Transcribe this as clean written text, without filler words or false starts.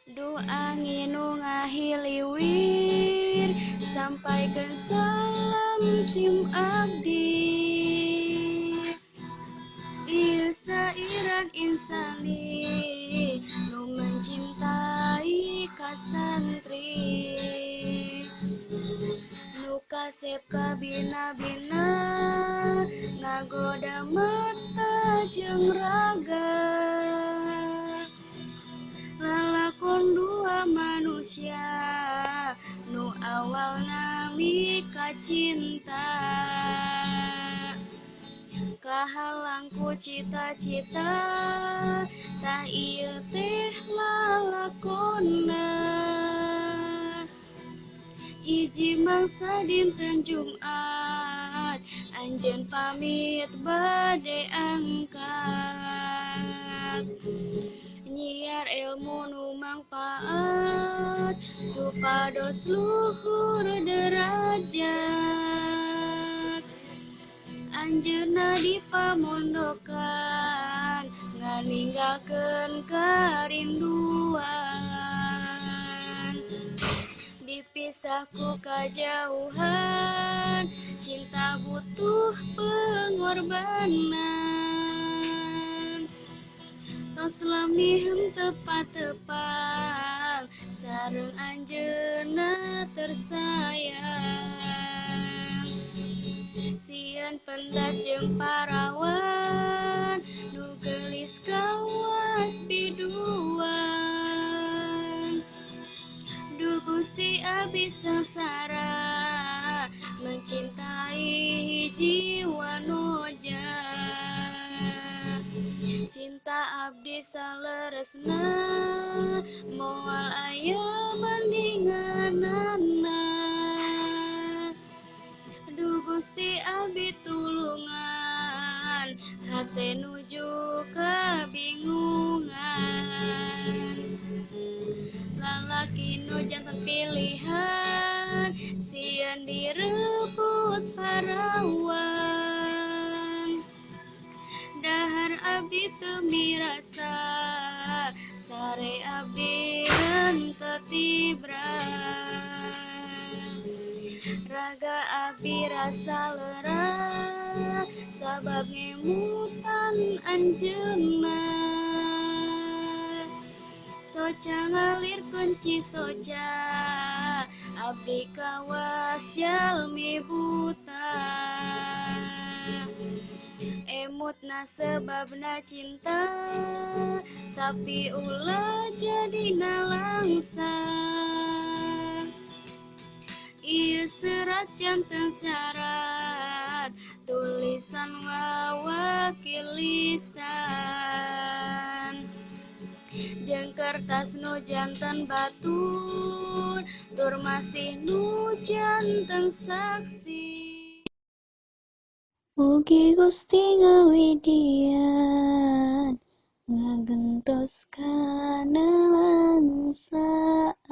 Duh angin nu ngahiliwir sampaikan salam sim abdi. Ieu sairan insani nu mencintai kasantri, nu kasep kabina-bina ngagoda mata jeung raga. Lalakon dua manusia nu awalna mika cinta, kahalang ku cita-cita tah ieu teh lalakonna. Hiji mangsa dinten Jumat anjeun pamit bade angkat, nyiar ilmu nu mangpaat supados luhur derajat. Anjeunna di pamondokan nganinggalkeun karinduan, dipisah ku kajauhan cinta butuh pengorbanan. Tos lami henteu patepang sareng anjeunna tersayang, sieun pendat jeung parawan nu geulis kawas biduan. Duh Gusti abdi sangsara mencintai jiwa noja, cinta abdi saleresna moal aya bandinganana. Duh Gusti abdi tulungan hate nuju kabingungan. Lalaki nu janten pilihan sieun direbut parawan. Dahar abdi teu mirasa sare abdi henteu tibrang. Raga abdi rasa leurah sabab ngemutan anjeunna. Soca ngalir kunci soca abdi kawas jalmi buta. Emutna sebabna cinta tapi ulah jadina langsa. Ieu serat janten syarat tulisan wawakil lisan, jeung kertas nu janten batur tur masih nu janten saksi. Mugi Gusti ngawidian ngagentos kana langsaan.